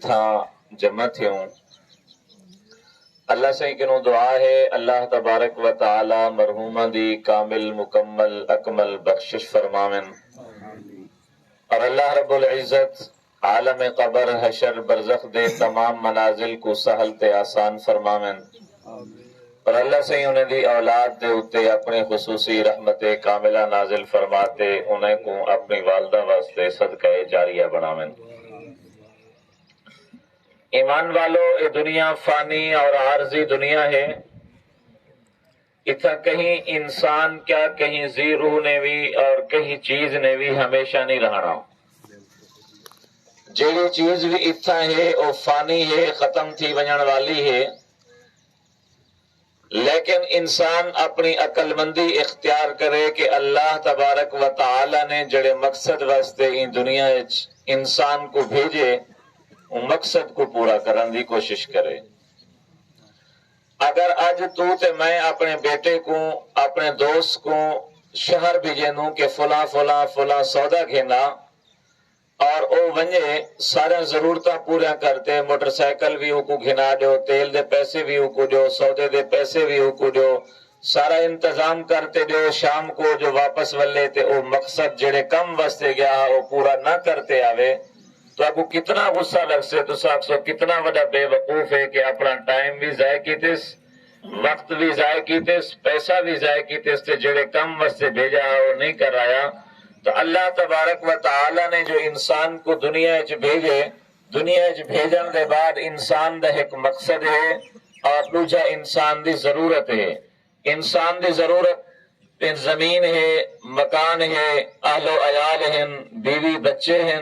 اتھا جمع تھیوں اللہ سے کنوں دعا ہے اللہ تبارک و تعالی مرحومہ دی کامل مکمل اکمل بخشش فرماون اور اللہ رب العزت عالم قبر حشر برزخ دے تمام منازل کو سہل تے آسان فرماون اور اللہ سے انہیں دی اولاد دے اتے اپنے خصوصی رحمت کاملہ نازل فرماتے انہیں کو اپنی والدہ واسطے صدقہ جاریہ بناون۔ ایمان والو یہ دنیا فانی اور عارضی دنیا ہے، اتھا کہیں انسان کیا کہیں ذی روح نے بھی اور کہیں چیز نے بھی ہمیشہ نہیں رہنا۔ جیڑی چیز بھی اتھا ہے وہ فانی ہے، ختم تھی ونجن والی ہے، لیکن انسان اپنی عقل مندی اختیار کرے کہ اللہ تبارک و تعالی نے جڑے مقصد واسطے ان دنیا انسان کو بھیجے وہ مقصد کو پورا کرنے کی کوشش کرے۔ اگر آج تو تے میں اپنے بیٹے کو اپنے دوست کو شہر بھیجے دوں کہ فلاں فلاں فلاں سودا گھینا اور او ونجے سارا ضرورتاں پورا کرتے، موٹر سائیکل بھی کو گھنا دیو، تیل دے پیسے بھی کو دیو، سودے دے پیسے بھی کو دیو، سارا انتظام کرتے دیو، شام کو جو واپس ولے تے او مقصد جڑے کم واسطے گیا وہ پورا نہ کرتے آوے تو آپ کو کتنا غصہ لگ سے تو آپ سو کتنا بڑا بے وقوف ہے کہ اپنا ٹائم بھی ضائع کیتس، وقت بھی ضائع کیتس، پیسہ بھی ضائع کیتس تے جڑے کم واسطے بھیجا وہ نہیں کرایا۔ تو اللہ تبارک و تعالی نے جو انسان کو دنیا وچ بھیجے، دنیا وچ بھیجن دے بعد انسان دا ایک مقصد ہے اور دوجا انسان دی ضرورت ہے۔ انسان دی ضرورت زمین ہے، مکان ہے، اہل و عیال ہیں، بیوی بچے ہیں،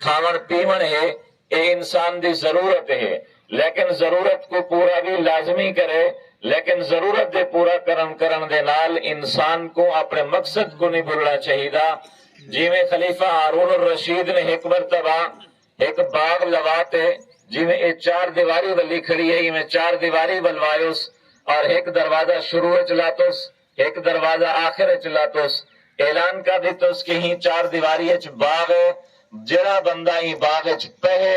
کھاون پیون ہے، یہ انسان دی ضرورت ہے، لیکن ضرورت کو پورا بھی لازمی کرے، لیکن ضرورت دے پورا کرن دے نال انسان کو اپنے مقصد کو نہیں بھولنا چاہیے۔ جی میں خلیفہ ہارون الرشید نے ایک مرتبہ ایک باغ لواتے جی میں ایک چار دیواری ولی کھڑی ہے، میں چار دیواری بلوایوس اور ایک دروازہ شروع چلاتوس ایک دروازہ آخر چلاتوس، اعلان کر دیتوس کہ ہی چار دیواری باغ ہے، جڑا بندہ ہی باغ پہے،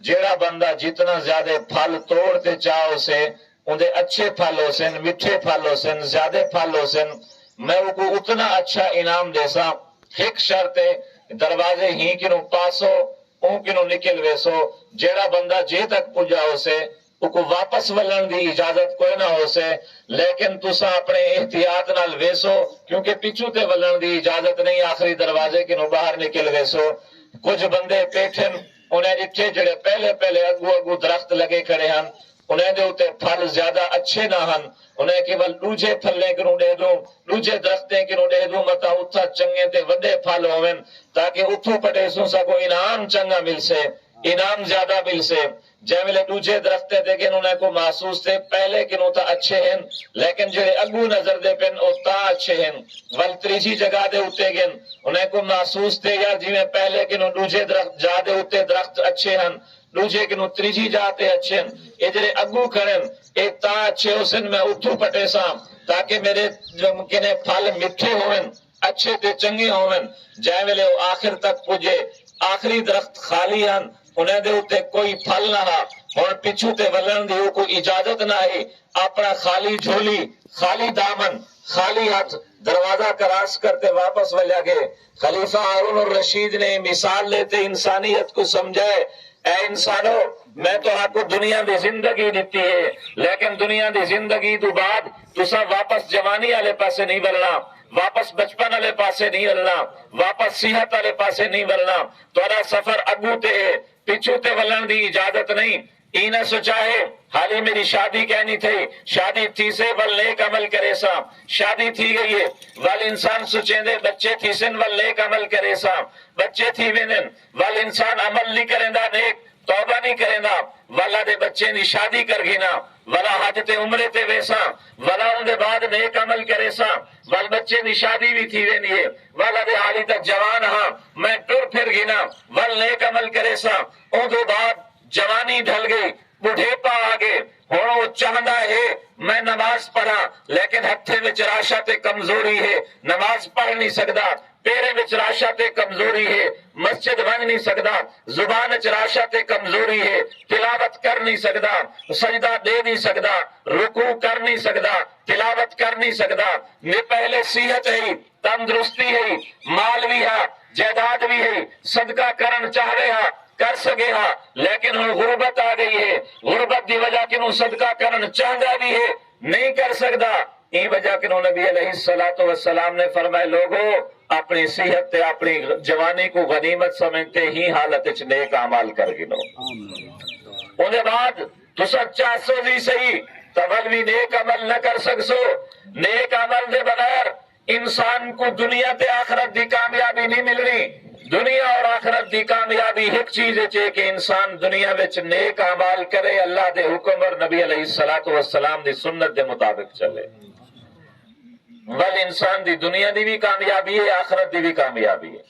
جڑا بندہ جتنا زیادہ پھل توڑتے چاہو سے اندے اچھے پھل ہو سن، میٹھے پھل ہو سن، زیادہ پھل ہو سن، میں وہ کو اتنا اچھا انعام دے سا۔ ایک شرط ہے دروازے ہی کنو پاسو اون کنو نکل ویسو، جیڑا بندہ جے تک پجا ہو سے او کو واپس ولن دی اجازت کوئی نہ ہو سے، لیکن تسا اپنے احتیاط نال ویسو کیونکہ پیچھو تے ولن دی اجازت نہیں، آخری دروازے کنو باہر نکل ویسو۔ کچھ بندے پیٹھن انہیں جتھے جڑے پہلے اگو درخت لگے کھڑے ہیں انہیں دے اتے پھل زیادہ اچھے نہ ہن، انہیں کیول دوجے پھلے کنوں دے دوں، دوجے درختیں کنوں دے دوں متا اتھا چنگے تے وڈے پھل ہوئن تاکہ اتھو پٹے سا کو انعام چنگا مل سے، انعام زیادہ مل سے۔ جے ویلے دوجے درختے دے گن انہیں کو محسوس تھے پہلے کنوں تا اچھے ہیں لیکن جڑے اگو نظر دے پن او تا اچھے ہیں، ول تریجی جگہ دے اتے گن انہیں کو محسوس تھے یا جی میں پہلے کنوں دوجے درخت جا دے اتے درخت اچھے ہیں، دوجے کنوں تریجی جاتے اچھے ہیں، اے جڑے اگو کھڑن اے تا اچھے حسن میں اتھو پٹے سا تاکہ میرے ممکن پھل میٹھے ہوئن، اچھے تے چنگے ہوئن۔ جائے ویلے آخر تک پجے آخری درخت خالی ہیں، انہیں دے اتے کوئی پھل نہ ہا اور پچھو تے ولن دی کوئی اجازت نہ ہے، اپنا خالی جھولی، خالی دامن، خالی ہاتھ دروازہ کراس کرتے واپس ولیا گئے۔ خلیفہ ہارون الرشید نے مثال لیتے انسانیت کو سمجھائے، اے انسانو میں تو آپ کو دنیا دی زندگی دیتی ہے لیکن دنیا دی زندگی تو بعد تسا واپس جوانی والے پاسے نہیں بلنا، واپس بچپن والے پاسے نہیں ولنا، واپس صحت والے پاسے نہیں ولنا، تھوڑا سفر اگو تے ہے پیچھو تے ولن دی اجازت نہیں۔ ای نہ سوچا ہے حالی میری شادی کہنی تھی، شادی تھی سے ول نیک عمل کرے سا، شادی تھی گئی ہے ول انسان سوچیں دے بچے تھی سن ول نیک عمل کرے سا، بچے تھی وینن ول انسان عمل نہیں کریں دا نیک، توبہ نہیں کریں دا والا دے بچے دی شادی کر گینا، والا حج تے عمرے تے ویسا، والا ان دے بعد نیک عمل کرے سا، وال بچے دی شادی بھی تھی وینی ہے، والا دے حالی تک جوان ہاں میں ٹر پھر گینا ول نیک عمل کرے سا، ان دے بعد جوانی ڈھل گئی، بڑھےپا آ گئے، ہن وہ چاہتا ہے میں نماز پڑھا لیکن ہتھے وچ راشا تے کمزوری ہے، نماز پڑھ نہیں سکدا، پیرے وچ راشا تے کمزوری ہے، مسجد بن نہیں سکدا، زبان وچ راشا تے کمزوری ہے، تلاوت کر نہیں سکدا، سجدہ دے نہیں سکدا، رکوع کر نہیں سکدا، تلاوت کر نہیں سکدا، یہ پہلے صحت ہے، تندرستی ہے، مال بھی ہے، جائیداد بھی ہے، صدقہ کرن چاہے ہاں کر سکے ہاں، لیکن ہن غربت آ گئی ہے، غربت دی وجہ کنوں صدقہ کرن چاہتا بھی ہے نہیں کر سکدا، این وجہ کنوں نبی علیہ السلام نے فرمائے لوگو اپنی صحت تے اپنی جوانی کو غنیمت سمجھتے ہی حالت وچ نیک اعمال کر گنو۔ اُن بعد تساں چاہسو بھی صحیح تول بھی نیک عمل نہ کر سکسو، نیک عمل دے بغیر انسان کو دنیا تے آخرت دی کامیابی نہیں ملنی۔ دنیا اور آخرت دی کامیابی ایک چیز ہے کہ انسان دنیا وچ نیک اعمال کرے، اللہ دے حکم اور نبی علیہ السلام دی سنت دے مطابق چلے، ول انسان دی دنیا دی بھی کامیابی ہے، آخرت دی بھی کامیابی ہے۔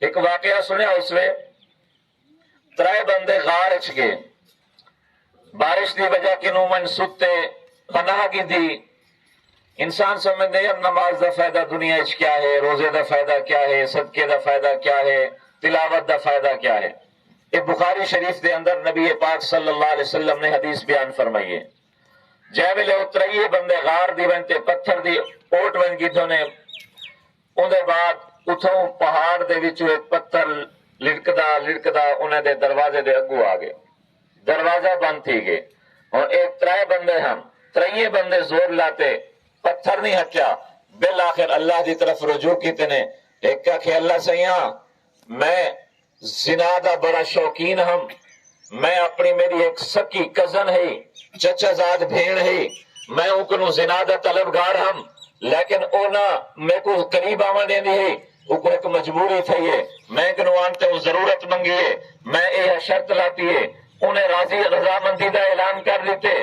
ایک واقعہ سنیا، اس میں 3 بندے غار وچ گئے، بارش دی وجہ کنوں من ستے پناہ کی دی، انسان سمجھتے ہیں نماز دا فائدہ دنیا وچ کیا ہے، روزے دا فائدہ کیا ہے، صدقے دا فائدہ کیا ہے، تلاوت دا فائدہ کیا ہے۔ ایک بخاری شریف دے اندر نبی پاک صلی اللہ علیہ وسلم نے حدیث بیان فرمائی ہے، جے ویلے اترائیے بندے غار دی ونتے پتھر دی اوٹ ون کی نے، اون دے بعد اتھوں پہاڑ دے وچوں ایک پتھر لڑکدا انہاں دے دروازے دے اگوں آ گئے، دروازہ بند تھی گئے، اور ایک 3 بندے ہم 3 بندے زور لاتے، پتھر نہیں ہٹیا، بالآخر اللہ دی طرف رجوع کیتے نے، ایک کہا کہ اللہ سیاں میں زنا دا بڑا شوقین ہم، میں اپنی میری ایک سکی کزن ہے، چچا زاد بھیڑ ہے، میں انکو زنا دا طلبگار ہم، لیکن اونا میں کو قریب آوان دیں دی ہے، وہ کو ایک مجبوری تھی ہے، میں کنو آنتے وہ ضرورت منگی ہے، میں یہ شرط لاتی ہے، انہیں راضی رضامندی دا اعلان کر دیتے،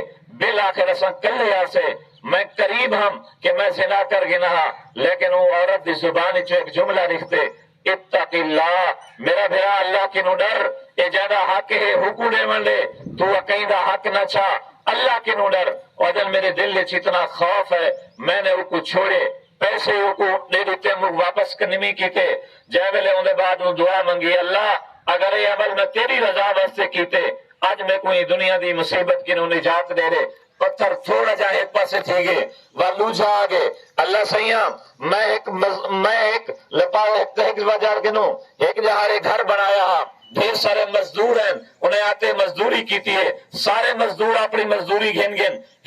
بالآخر اساں کلے آسے میں قریب ہم کہ میں زنا کر گنا، لیکن وہ عورت دی زبان چو ایک جملہ لکھتے، اتق اللہ، میرا بھیرا اللہ کی نو ڈر، اے جادہ حق ہے حقوق دے منڈے، تو کہیں دا حق نہ چھا، اللہ کی نو ڈر۔ اور جن میرے دل وچ اتنا خوف ہے، میں نے وہ کو چھوڑے، پیسے وہ کو دے دیتے مجھ واپس کنمی کیتے، جے ویلے اون دے بعد دعا منگی، اللہ اگر یہ عمل میں تیری رضا واسطے کیتے، آج میں کوئی دنیا دی مصیبت کی نو نجات دے دے۔ پتھر تھوڑا جا ایک پاسے تھی گئے، والوجہ آگے، اللہ سیاں میں ایک لپاؤ ایک بازار گنوں، ایک جہارے گھر بنایا ہاں، ڈھیر سارے مزدور ہیں، انہیں آتے مزدوری کی تھی ہے، سارے مزدور اپنی مزدوری گھن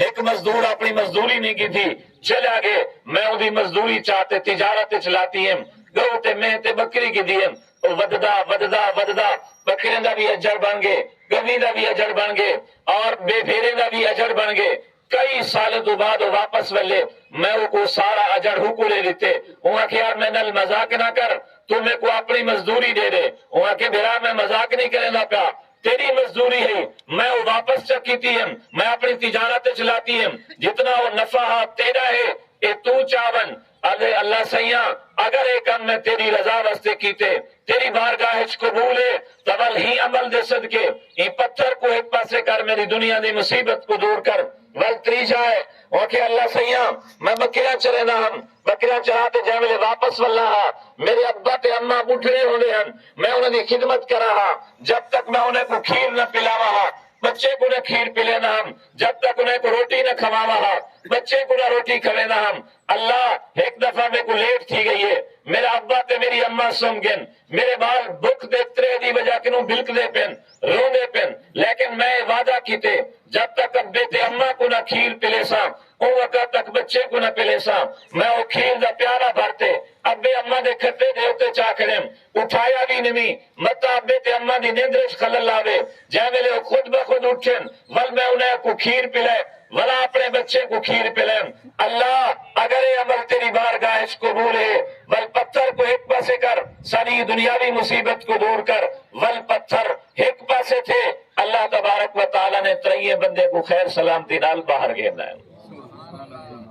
ایک مزدور اپنی مزدوری نہیں کی تھی، چل آگے میں اُدھی مزدوری چاہتے تجارت چلاتی ہیں، گو تے میں تے بکری کی دیم، وددا بکرین دا بھی اجر بن گئے، گمی دا بھی اجر بن گئے، اور بے بھیرے دا بھی اجر بن گئے۔ کئی سال تو بعد واپس ولے میں وہ کو سارا اجر حکو لے لیتے، وہاں کہ یار میں نل مذاق نہ کر، تو میں کو اپنی مزدوری دے دے، وہاں کہ بھیرا میں مذاق نہیں کرے نہ پیا، تیری مزدوری ہے، میں وہ واپس چکیتی ہوں، میں اپنی تجارت چلاتی ہوں، جتنا وہ نفع تیرا ہے اے تو چاون، اللہ سیاں اگر ایک کام میں تیری رضا واسطے کیتے، تیری بارگاہ قبول ہے، تول ہی عمل دے صدقے یہ پتھر کو ایک پاسے کر، میری دنیا دی مصیبت کو دور کر، ول تریجا ہے اوکے اللہ سیاں میں بکریاں چرے نہ ہم، بکریاں چراتے جائے میرے واپس واللہ میرے ابا تے اماں بٹھڑے ہونے ہیں، میں انہیں دی خدمت کرا ہاں، جب تک میں انہیں کو کھیر نہ پلاوا ہاں، بچے کو نہ کھیر پلے نہ ہم، جب تک انہیں کو روٹی نہ کھواوا ہاں، بچے کو نہ روٹی کھوے نہ ہم۔ اللہ ایک دفعہ میں کو لیٹ تھی گئی ہے، میرا ابا تے میری اماں سم گن، میرے بال بھوک دے ترے دی وجہ کنوں بلک دے پن رو دے پن، لیکن میں وعدہ کیتے جب تک ابے تے اماں کو نہ کھیر پلے سا او وقت تک بچے کو نہ پلے سا میں وہ کھیر دا پیارا بھرتے ابے اماں دے کھٹے دے ہوتے چاہ کریں اٹھایا بھی نہیں متا ابے تے اماں دی نیندرش خلل آوے جائے ویلے وہ خود بخود اٹھن ول میں انہیں کو کھیر پلے ولا اپنے بچے کو کھیر پلیں۔ اللہ اگر یہ عمل تیری بارگاہ قبول ہے ول پتھر کو ایک پاسے کر، ساری دنیاوی مصیبت کو دور کر، ول پتھر ایک پاسے تھے، اللہ تبارک و تعالی نے 3 بندے کو خیر سلامتی نال باہر گھیرنا ہے۔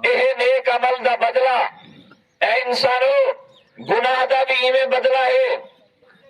یہ نیک عمل دا بدلہ اے انسانو، گناہ دا بھی ایویں بدلہ ہے،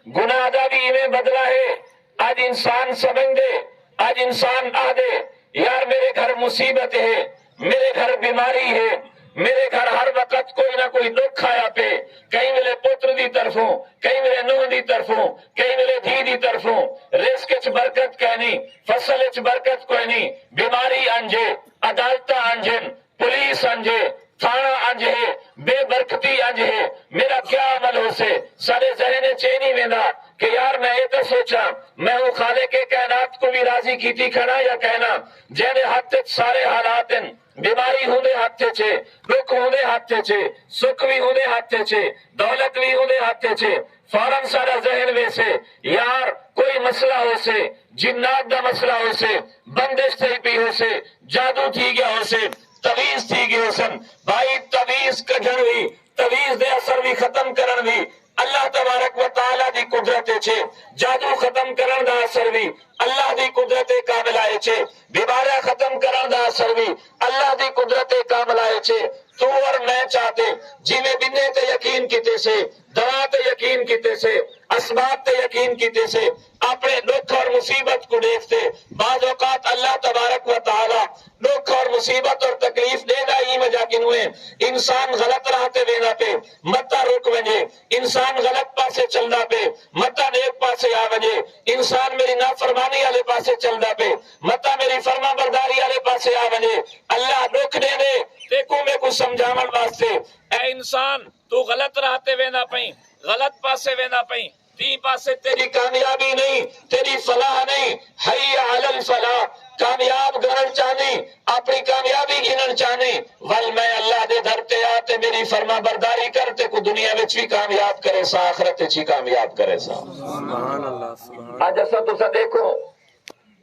گناہ دا بھی ایویں بدلہ ہے، آج انسان سمجھ دے، آج انسان آ دے یار میرے گھر مصیبت ہے، میرے گھر بیماری ہے، میرے گھر ہر وقت کوئی نہ کوئی دکھ آیا پہ، کہیں میرے پتر دی طرفوں، کہیں میرے نوہ دی طرفوں، کہیں میرے دھی دی طرفوں، رزق وچ برکت کوئی نہیں، فصل وچ برکت کوئی نہیں، بیماری انجے، عدالتاں انجن، پولیس انجے، تھانہ انج ہے، بے برکتی انج ہے، میرا کیا عمل ہو سے؟ سارے ذہن چے نہیں ویندا کہ یار میں یہ تو سوچا میں وہ خالق کے کائنات کو بھی راضی کیتی کھڑا یا کہنا جہنے ہاتھ سارے حالات ہیں، بیماری ہوندے ہاتھ چھے، دکھ ہوندے ہاتھ چھے، سکھ بھی ہوندے ہاتھ چھے، دولت بھی ہوندے ہاتھ چھے، فوراً سارا ذہن ویسے یار کوئی مسئلہ ہو سے، جنات دا مسئلہ ہو سے، بندش تھی پی ہو سے، جادو تھی گیا ہو سے، تویز تھی گئی سن بھائی، تویز کڈھن بھی، تویز دے اثر بھی ختم کرن بھی اللہ تبارک و تعالی دی قدرت چھے، جادو ختم کرن دا اثر بھی اللہ دی قدرت کامل آئے چھے، بیماریاں ختم کرن دا اثر بھی اللہ دی قدرت کامل آئے چھے۔ تو اور میں چاہتے جی میں بنے تے یقین کیتے سے، دوا تے یقین کیتے سے، اسباب تے یقین کیتے سے، اپنے دکھ اور مصیبت کو دیکھتے، بعض اوقات اللہ تبارک و تعالی دکھ اور مصیبت اور تکلیف دے دا ہی وجہ کنوے انسان غلط راہتے وینا پہ متا رک ونجے، انسان غلط پاسے چلدا پہ متا نیک پاسے آ ونجے، انسان میری نافرمانی والے پاسے چلدا پہ متا میری فرما برداری والے پاسے آ ونجے۔ اللہ دکھ دے دے دیکھو میں کو سمجھاون واسطے، اے انسان تو غلط راہتے وینا پئی، غلط پاسے وینا پئی، تی پاسے تیری کامیابی نہیں، تیری فلاح نہیں، حی علی الفلاح، کامیاب گرن چاہنی، اپنی کامیابی گنن چاہنی، ول میں اللہ دے در تے آتے میری فرما برداری کرتے کو دنیا میں بھی کامیاب کرے سا، آخرت چی کامیاب کرے سا۔ سبحان اللہ، سبحان آج ایسا تو سا دیکھو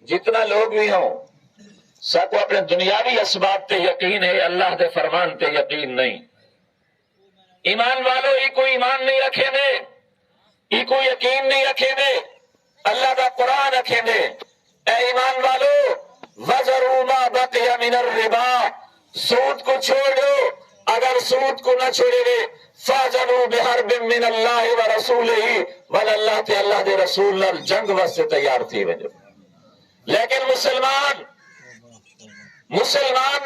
جتنا لوگ بھی ہوں سب کو اپنے دنیاوی اسباب تے یقین ہے، اللہ دے فرمان تے یقین نہیں۔ ایمان والو ہی کوئی ایمان نہیں رکھے دے، ہی کوئی یقین نہیں رکھے دے، اللہ دا قرآن رکھے دے۔ اے ایمان والو وَذَرُوا مَا بَقِيَ مِنَ الرِّبَا، سود کو چھوڑ دو، اگر سود کو نہ چھوڑے دے فَاذَنُوا بِحَرْبٍ مِّنَ اللَّهِ وَرَسُولِهِ، ول اللہ تے اللہ دے رسول نال جنگ واسطے تیار تھی وجہ۔ لیکن مسلمان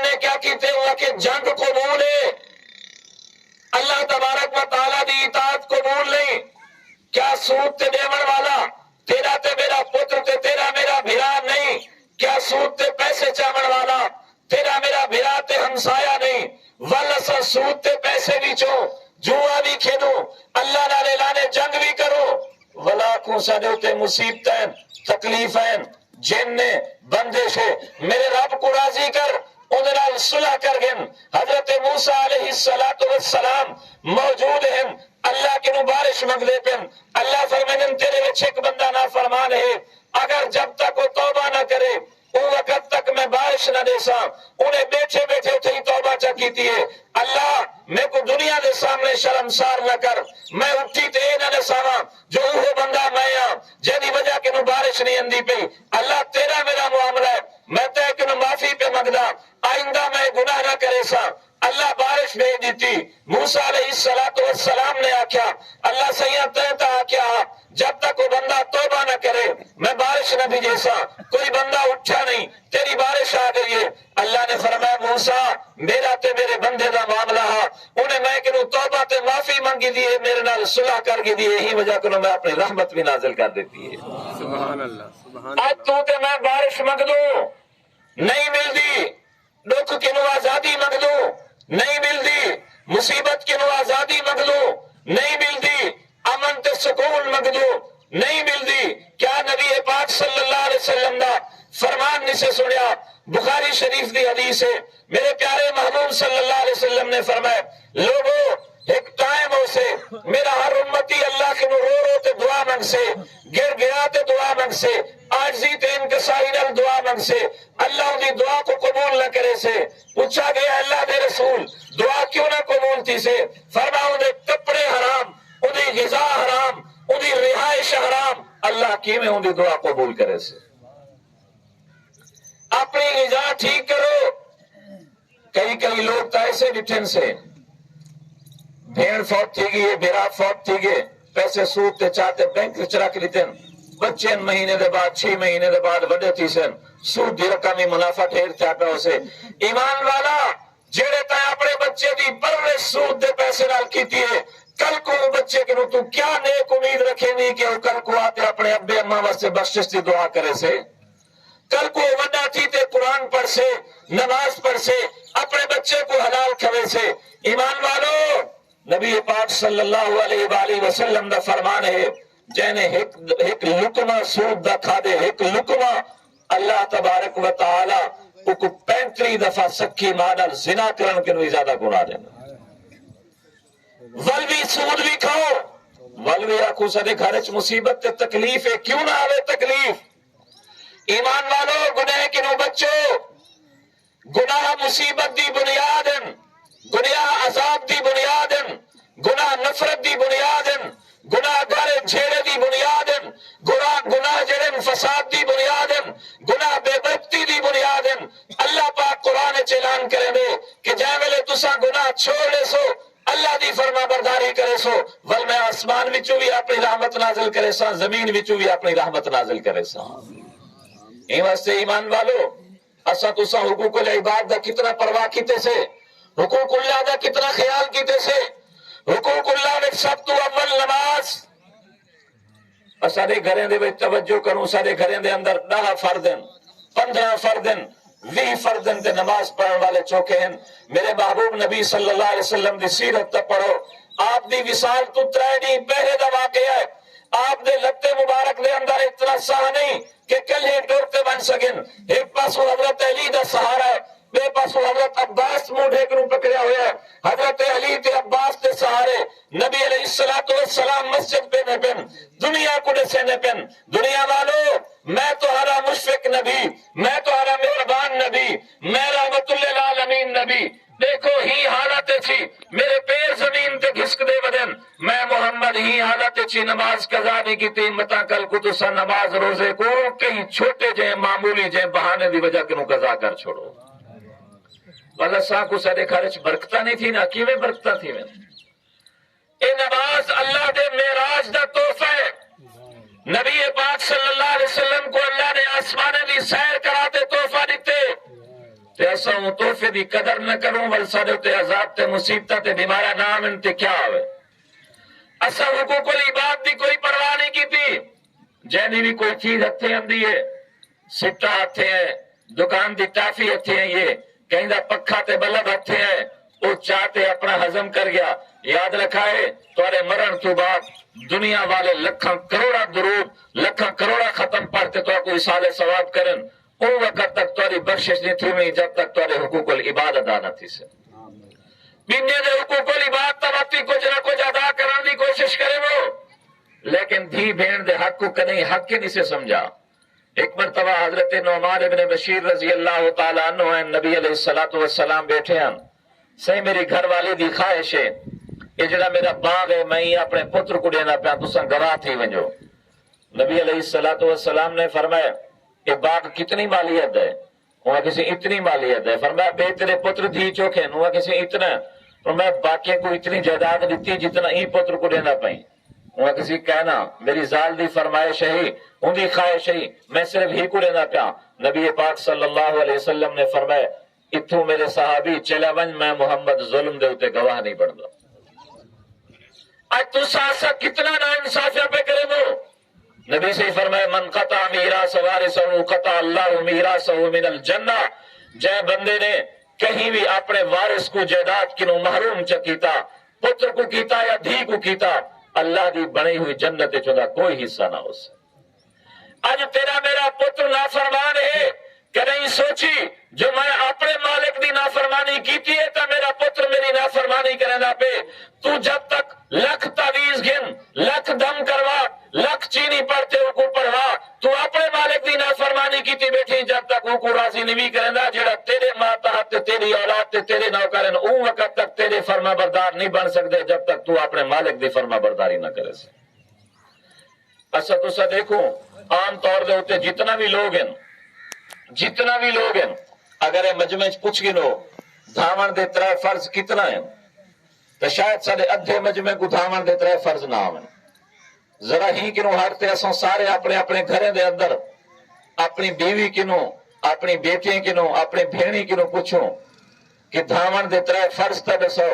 نے کیا کیتے ہوا کہ جنگ قبول ہے، اللہ تبارک و تعالیٰ دی اطاعت قبول نہیں۔ کیا سود تے دیون والا تیرا تے میرا پتر تے تیرا میرا بھرا نہیں؟ کیا سود تے پیسے چاون والا تیرا میرا بھرا تے ہمسایا نہیں؟ ولسا سود تے پیسے بھی چو جوا بھی کھیلو، اللہ نالے لانے جنگ بھی کرو، ولا کو ساڈے تے مصیبتیں تکلیفیں جن نے بندش ہے، میرے رب کو راضی کر، انہیں نال صلح کر گن۔ حضرت موسیٰ علیہ السلام موجود ہیں، اللہ کے نو بارش منگ دے پن، اللہ فرمائن تیرے وچ ایک بندہ نافرمان ہے، اگر جب تک وہ توبہ نہ کرے وہ وقت تک میں بارش نہ دے سا، انہیں بیٹھے بیٹھے تھی توبہ چکی تھی ہے، اللہ میں کو دنیا دے سامنے شرمسار نہ کر، میں اٹھی تے نہ نساواں جو وہ بندہ میں ہاں جیدی وجہ کے نو بارش نہیں اندی پئی، اللہ تیرا میرا معاملہ ہے، میں تے کہ نو معافی پہ مگدا، آئندہ میں گناہ نہ کرے سا۔ اللہ بارش بھیج دیتی، موسیٰ علیہ السلام نے آکھیا اللہ سیاں تیتا آکھیا جب تک وہ بندہ توبہ نہ کرے میں بارش نہ بھیجے سا، کوئی بندہ اٹھا نہیں، تیری بارش آ گئی ہے۔ اللہ نے فرمایا موسیٰ میرا تے میرے بندے دا معاملہ ہے، انہیں میں کہ توبہ تے معافی منگی دیئے، میرے نال صلح کر گی دیئے، ہی وجہ کہ میں اپنی رحمت بھی نازل کر دیتی ہے۔ سبحان اللہ، سبحان آج تو تے میں بارش منگ دوں نہیں ملدی، دکھ کی نو آزادی منگ دوں نہیں ملدی، مصیبت کی نو آزادی منگ لو نہیں ملدی، امن تے سکون منگ لو نہیں ملدی۔ کیا نبی پاک صلی اللہ علیہ وسلم دا فرمان نہیں سے سنیا؟ بخاری شریف دی حدیث ہے، میرے پیارے محبوب صلی اللہ علیہ وسلم نے فرمایا لوگوں ایک ٹائم ہو سے میرا ہر امتی اللہ کے نو رو رو تے دعا منگ سے، گر گیا تے دعا منگ سے، آجزی تے انکساری نال دعا منگ سے، اللہ دی دعا کو قبول نہ کرے سے۔ پوچھا گیا اللہ دے رسول دعا کیوں نہ قبول تھی سے؟ فرمایا انہیں کپڑے حرام، انہیں غذا حرام، انہیں رہائش حرام، اللہ کی میں انہیں دعا قبول کرے سے۔ اپنی غذا ٹھیک کرو۔ کئی لوگ تو ایسے ڈٹھن سے بھیڑ فوت تھی گئی ہے، بیرا فوت تھی گئے، پیسے سود تے چاہتے بینک وچ رکھ لیتے ہیں، بچے مہینے دے بعد 6 مہینے دے بعد وڈے تھی سن سود دی رقم منافع ٹھیر تھا پہ اسے ایمان والا جڑے تے اپنے بچے دی پرورش سود دے پیسے نال کیتی ہے کل کو بچے کے نو تو کیا نیک امید رکھے نہیں کہ وہ کل کو آتے اپنے ابے اماں واسطے بخشش دی دعا کرے سے کل کو وڈا تھی تے قرآن پڑھ سے نماز پڑھ سے اپنے بچے کو حلال کھوے سے ایمان والو نبی پاک صلی اللہ علیہ وآلہ وسلم دا فرمان ہے جینے ایک لقمہ سود دا کھا دے ایک لقمہ اللہ تبارک و تعالی کو 35 دفعہ سکی مانل زنا کرن کے نوی زیادہ گناہ دینا ولوی سود بھی کھاؤ ولوی رکھو سدے گھر چ مصیبت تے تکلیف ہے کیوں نہ آوے تکلیف ایمان والو گناہ کے نو بچو گناہ مصیبت دی بنیاد گناہ عذاب دی بنیاد گناہ نفرت دی بنیاد گناہ گارے جھیڑے دی بنیاد گناہ جڑے فساد دی بنیاد گناہ بے برکتی دی بنیاد اللہ پاک قرآن اعلان کرے دے کہ جائے ویلے تسا گناہ چھوڑ لے سو اللہ دی فرما برداری کرے سو ول میں آسمان وچوں بھی اپنی رحمت نازل کرے سا زمین وچوں بھی اپنی رحمت نازل کرے سا این واسطے ایمان والو اسا تسا حقوق العباد دا کتنا پرواہ کیتے سے حقوق اللہ دا کتنا خیال کیتے سے حقوق اللہ میں سب تو اول نماز سارے گھریں دے وچ توجہ کروں سارے گھریں دے اندر 10 فردن 15 فردن 20 فردن تے نماز پڑھن والے چوکے ہیں میرے محبوب نبی صلی اللہ علیہ وسلم دی سیرت تے پڑھو آپ دی وصال تو 3 دی پہلے دا واقعہ ہے آپ دے لتے مبارک دے اندر اتنا ساہ نہیں کہ کلے ٹوٹتے بن سکن ایک پاسو حضرت علی دا سہارا ہے بے پاسو حضرت عباس موڈے کنو پکڑیا ہویا ہے حضرت علی تے عباس تے سہارے نبی علیہ السلام مسجد پہ نہ پن دنیا کو سے نہ پن دنیا والو میں تو ہرا مشفق نبی میں تو ہرا مہربان نبی میں رحمت للعالمین نبی دیکھو ہی حالت چی میرے پیر زمین تے گھسک دے بدن میں محمد ہی حالت چی نماز قضا نہیں کی تھی متا کل کو تو سا نماز روزے کو کہیں چھوٹے جائیں معمولی جائیں بہانے دی وجہ کنو قضا کر چھوڑو والا سا کو سارے خرچ برکتا نہیں تھی نا کیویں برکتا تھی میں اے نماز اللہ دے معراج دا تحفہ ہے نبی پاک صلی اللہ علیہ وسلم کو اللہ نے آسمانے دی سیر کراتے تحفہ دیتے تے ایسا ہوں تحفے دی قدر نہ کروں ول سارے تے عذاب تے مصیبت تے بیمارا نام انتے کیا ہوئے ایسا حقوق العباد دی کوئی پرواہ نہیں کی تھی جینی بھی کوئی چیز ہتھے اندی ہے سٹا ہتھے ہیں دکان دی ٹافی ہتھے ہیں یہ کہیں دا پکھا تے بلب ہتھے ہیں وہ چاہتے اپنا ہضم کر گیا یاد رکھا ہے تمہارے مرن تو بعد دنیا والے لکھاں کروڑا درود لکھاں کروڑا ختم پڑھتے تو کوئی سال ثواب کرن او وقت تک تمہاری بخشش نہیں تھی میں جب تک تمہارے حقوق العباد ادا نہ تھی سے بیننے دے حقوق العباد تباتی کچھ نہ کچھ ادا کرنے دی کوشش کرے وہ لیکن دھی بہن دے حق کو کنہیں حق کے نہیں سے سمجھا ایک مرتبہ حضرت نعمان ابن بشیر رضی اللہ تعالیٰ عنہ ہیں نبی علیہ السلام بیٹھے ہیں صحیح میری گھر والی دی خواہش ہے یہ جڑا میرا باغ ہے میں اپنے پتر کو دینا پیا تساں گواہ تھی ونجو نبی علیہ السلام نے فرمایا یہ باغ کتنی مالیت ہے وہاں کسی اتنی مالیت ہے فرمایا بے تیرے پتر دھی چوکھے وہاں کسی اتنا فرمایا باقی کو اتنی جائیداد دیتی جتنا ہی پتر کو دینا پئی وہاں کسی کہنا میری زال دی فرمائش ہے ان دی خواہش ہے میں صرف ہی کو لینا پیا نبی پاک صلی اللہ علیہ وسلم نے فرمایا اتھو میرے صحابی چلا ون میں محمد ظلم دے اتے گواہ نہیں بڑھتا آج تو ساسا کتنا نا انصافیہ پہ کرے وہ نبی سے فرمایا من قطع میراث وارثہ قطع اللہ میراثہ من الجنہ جے بندے نے کہیں بھی اپنے وارث کو جائیداد کنو محروم چکیتا پتر کو کیتا یا دھی کو کیتا اللہ دی بنی ہوئی جنت چوندا کوئی حصہ نہ ہو سکے آج تیرا میرا پتر نافرمان ہے کہ نہیں سوچی جو میں اپنے مالک دی نافرمانی کیتی ہے تا میرا پتر میری نافرمانی کرنا پہ تو جب تک لکھ تعویذ گن لکھ دم کروا لکھ چینی پڑھتے ہو کو پڑھوا تو اپنے مالک دی نافرمانی کیتی بیٹھی جب تک وہ کو راضی نہیں کرنا جڑا تیرے ماں تحت تیری اولاد تے تیرے نوکرن او وقت تک تیرے فرما بردار نہیں بن سکتے جب تک تو اپنے مالک دی فرما برداری نہ کرے سے ایسا تو سا دیکھو عام طور دے ہوتے جتنا بھی لوگ ہیں اگر مجمع پوچھ گنو دھاون دے 3 فرض کتنا ہیں تو شاید سارے ادھے مجمع کو دھاون دے 3 فرض نہ آون ذرا ہی کنوں ہٹتے اساں سارے اپنے اپنے گھریں دے اندر اپنی بیوی کنوں اپنی بیٹیاں کنوں اپنے بھیڑی کنوں پوچھوں کہ دھاون دے ترے فرض تے دسو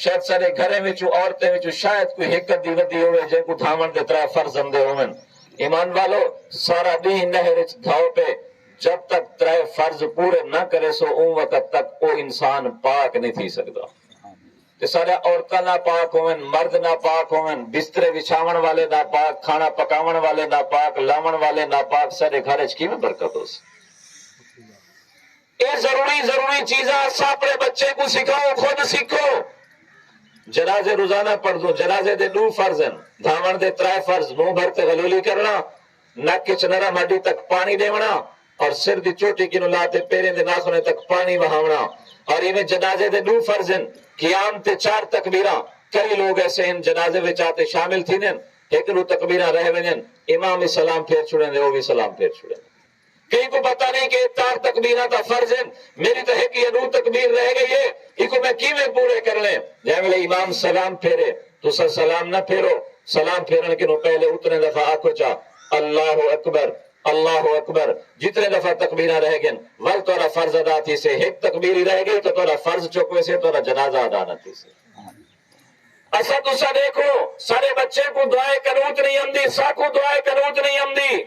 شاید سارے گھریں وچوں عورتیں وچوں شاید کوئی ایک دی ودی ہوے جے کو دھاون دے ترے فرض ہندے ہوون ایمان والو سارا دی نہر وچ دھاؤ پہ جب تک ترے فرض پورے نہ کرے سو اون وقت تک وہ انسان پاک نہیں تھی سکدا تے سارے عورتاں نہ پاک ہوون مرد نہ پاک ہوون بسترے بچھاون والے نہ پاک کھانا پکاون والے نہ پاک لاون والے نہ پاک سارے گھر وچ کیویں برکت ہو سی یہ ضروری چیزاں اپنے بچے کو سکھاؤ خود سیکھو جنازے روزانہ پڑھ دو جنازے دے 2 فرض ہیں دھاون دے 3 فرض منہ بھر کے غلولی کرنا نک وچ نرم ہڈی تک پانی دیونا اور سر دی چوٹی کنو لاتے پیریں دے ناخنے تک پانی بہاونا اور ایویں جنازے دے 2 فرض ہیں قیام تے 4 تکبیراں کئی لوگ ایسے ہیں جنازے وچ آتے شامل تھینن ایک نو تکبیراں رہ ونجن امام سلام پھیر چھڑیں دے وہ بھی سلام پھیر چھڑیں کئی کو پتہ نہیں کہ 4 تکبیراں دا فرض ہے میری تو ایک یہ 2 تکبیر رہ گئی ہے ایک میں کیویں پورے کر لیں جے ویلے امام سلام پھیرے تو سلام نہ پھیرو سلام پھیرن کے پہلے اتنے دفعہ آکھو چا اللہ اکبر اللہ اکبر جتنے دفعہ تکبیراں رہ گئن ول تورا فرض ادا تھی سے ایک تکبیر ہی رہ گئی تو تورا فرض چکوے سے تورا جنازہ ادا نہ تھی سے ایسا تسا دیکھو سارے بچے کو دعائے قنوت نہیں آندی ساکو دعائے قنوت نہیں آندی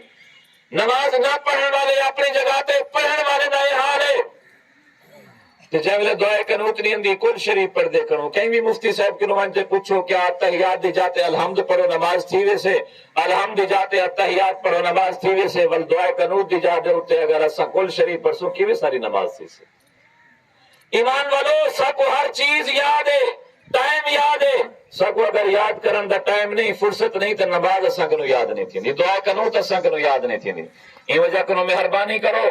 نماز نہ پڑھنے والے اپنی جگہ تے پڑھنے والے نہ یہ حال ہے تے جے ویلے دعائے قنوت نہیں آندی کل شریف پڑھ دے کرو کہیں بھی مفتی صاحب کے نمائندے پوچھو کیا تحیات دی جاتے الحمد پڑھو نماز تھی ویسے الحمد دی جاتے تحیات پڑھو نماز تھی ویسے ول دعائے قنوت دی جاتے ہوتے اگر اسا کل شریف پڑھسو کیویں ساری نماز تھی سے ایمان والو سب کو ہر چیز یاد ہے ٹائم یاد ہے سب کو اگر یاد کرن دا ٹائم نہیں فرصت نہیں تو نماز اساں کنو یاد نہیں تھی دعا قنوت اساں کنو یاد نہیں تھی این وجہ کنو مہربانی کرو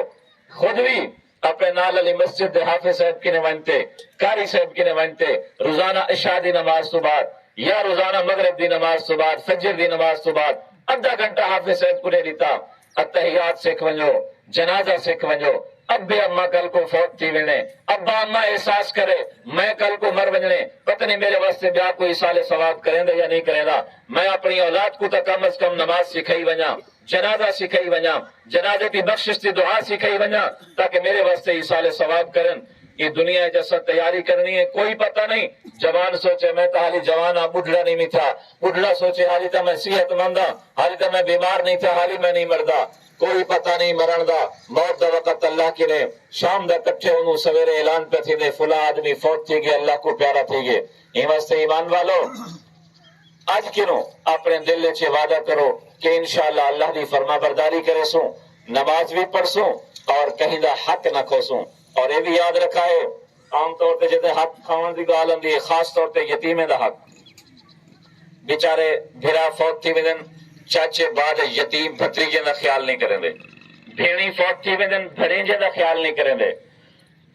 خود بھی اپنے نال علی مسجد دے حافظ صاحب کی نمائندے قاری صاحب کی نمائندے روزانہ عشاء دی نماز تو بعد یا روزانہ مغرب دی نماز تو بعد فجر دی نماز تو بعد آدھا گھنٹہ حافظ صاحب کو دے دیتا التحیات سکھ ونجو جنازہ سکھ ونجو ابے اما کل کو فوت تھی ونے ابا اما احساس کرے میں کل کو مر ونجنے پتہ نہیں میرے واسطے بیا کوئی سال ثواب کریں دے یا نہیں کریں دا میں اپنی اولاد کو تا کم از کم نماز سکھائی ونجا جنازہ سکھائی ونجا جنازے کی بخشش کی دعا سکھائی ونجا تاکہ میرے واسطے سال ثواب کرن یہ دنیا جیسا تیاری کرنی ہے کوئی پتہ نہیں جوان سوچے میں تو حالی جوان ہاں بڈھڑا نہیں تھا بڈھڑا سوچے حالی تو میں صحت مند ہاں حالی تو میں بیمار نہیں تھا حالی میں نہیں مردا کوئی پتہ نہیں مرن دا موت دا وقت اللہ کی نے شام دا کٹھے انہوں سویرے اعلان پہ تھی نے فلاں آدمی فوت تھی گئے اللہ کو پیارا تھی گئے یہ واسطے ایمان والو آج کنو اپنے دل چھے وعدہ کرو کہ انشاءاللہ اللہ دی فرما برداری کرے سوں نماز بھی پڑھ سوں اور کہیں دا حق نہ کھو سوں اور یہ بھی یاد رکھا ہے عام طور پہ جتے حق کھاون دی گال ہوندی ہے خاص طور پہ یتیمیں دا حق بیچارے بھرا فوت تھی ودن چاچے بعد یتیم بھتریجے دا خیال نہیں کریں دے بھیڑی فوت تھی ودن بھڑینجے دا خیال نہیں کریں دے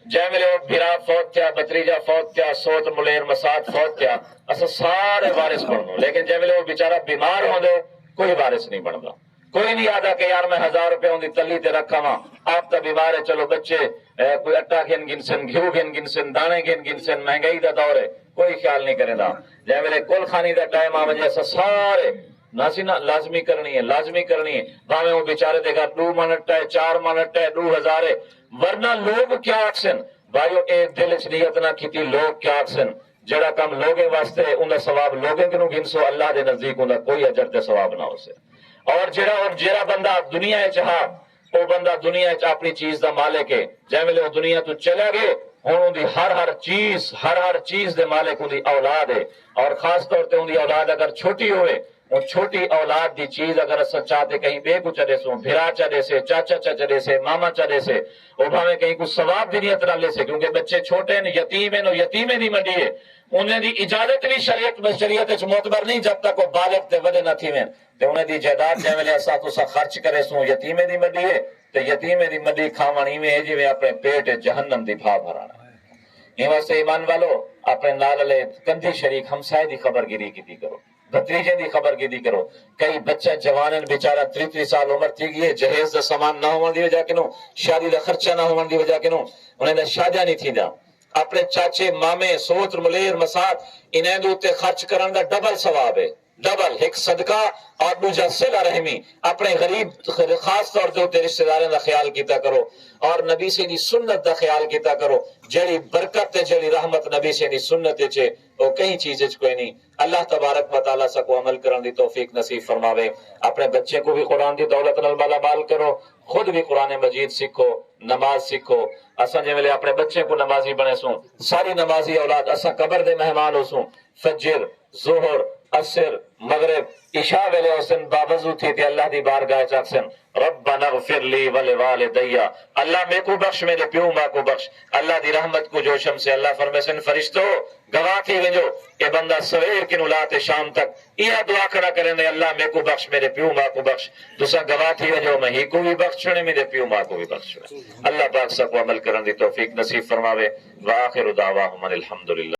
جے ملے وہ بھرا فوت تھیا بھتریجا فوت تھیا سوت ملیر مساد فوت تھیا اسا سارے وارث بنو لیکن جے ملے وہ بیچارہ بیمار ہوں دے کوئی وارث نہیں بندا کوئی نہیں آدھا کہ یار میں 1000 روپے ہوں دی تلی تے رکھا ماں آپ تا بیمار ہے چلو بچے کوئی اٹا گھن گنسن گھیو گھن گنسن دانے گھن گنسن مہنگائی دا دور ہے کوئی خیال نہیں کرے دا جے ملے کل خانی دا ٹائم آ وجہ سے سارے ناسینا لازمی کرنی ہے بھاویں وہ بیچارے دے گا 2 منٹ ہے 4 منٹ ہے 2000 ہے ورنہ لوگ کیا آکسن بھائیو اے دل چ نیت نہ کیتی لوگ کیا آکسن جڑا کام لوگے واسطے انہاں ثواب لوگے کنو گنسو اللہ دے نزدیک انہاں کوئی اجر تے ثواب نہ ہو سے اور جڑا بندہ دنیا وچ ہا وہ بندہ دنیا وچ اپنی چیز دا مالک ہے جے ویلے وہ دنیا تو چلا گئے ہن دی ہر چیز دے مالک دی اولاد ہے اور خاص طور تے ان دی اولاد اگر چھوٹی ہوئے وہ چھوٹی اولاد دی چیز اگر اساں چاہتے کہیں بے کو چلے سو بھرا چلے سے چاچا چلے سے ماما چلے سے وہ بھاویں کہیں کو ثواب دی نیت نہ لے سے کیونکہ بچے چھوٹے ہیں یتیم ہیں یتیمیں دی منڈی ہے انہیں دی اجازت بھی شریعت وچ معتبر نہیں جب تک وہ بالغ تے وڈے نہ تھیویں تے انہیں دی جائیداد جے ویلے اساں تساں خرچ کرے سو یتیمیں دی منڈی ہے تے یتیمیں دی منڈی کھاون ایویں ہے جویں اپنے پیٹ جہنم دی بھا بھرانا یہ واسطے ایمان والو اپنے نال والے کندھی شریک ہمسائے دی خبر گیری کیتی کرو بھتریجے دی خبر گیری کرو کئی بچہ جوانن بیچارہ 30 سال عمر تھی گئی جہیز دا سامان نہ ہون دی وجہ کنو شادی دا خرچہ نہ ہون دی وجہ کنو انہیں دا شادیاں نہیں تھی دا اپنے چاچے مامے سوت ملیر مسات انہیں دے اوتے خرچ کرن دا ڈبل ثواب ہے ڈبل ایک صدقہ اور دوجا صلہ رحمی اپنے غریب خاص طور تے رشتہ داروں دا خیال کیتا کرو اور نبی سے دی سنت دا خیال کیتا کرو جڑی برکت تے جڑی رحمت نبی سے دی سنت چے او کہیں چیز وچ کوئی نہیں اللہ تبارک و تعالی سکو عمل کرن دی توفیق نصیب فرماوے اپنے بچے کو بھی قرآن دی دولت نال مالا مال کرو خود بھی قرآن مجید سیکھو نماز سیکھو اساں جے ویلے اپنے بچے کو نمازی بنے سوں ساری نمازی اولاد اساں قبر دے مہمان ہو سوں فجر ظہر عصر مغرب عشاء ویلے حسن باوضو تھی تے اللہ دی بارگاہ چ حسن ربنا اغفر لی ولوالدی اللہ میں کو بخش میرے پیو ماں کو بخش اللہ دی رحمت کو جوشم سے اللہ فرمائے سن فرشتو گواہ تھی وجو کہ بندہ سویر کی نلات شام تک یہ دعا کھڑا کریں دے اللہ میں کو بخش میرے پیو ماں کو بخش دوسرا گواہ تھی وجو میں ہی کو بھی بخشنے میرے پیو ماں کو بھی بخشنے اللہ پاک سب کو عمل کرن دی توفیق نصیب فرماوے وآخر دعواہم الحمدللہ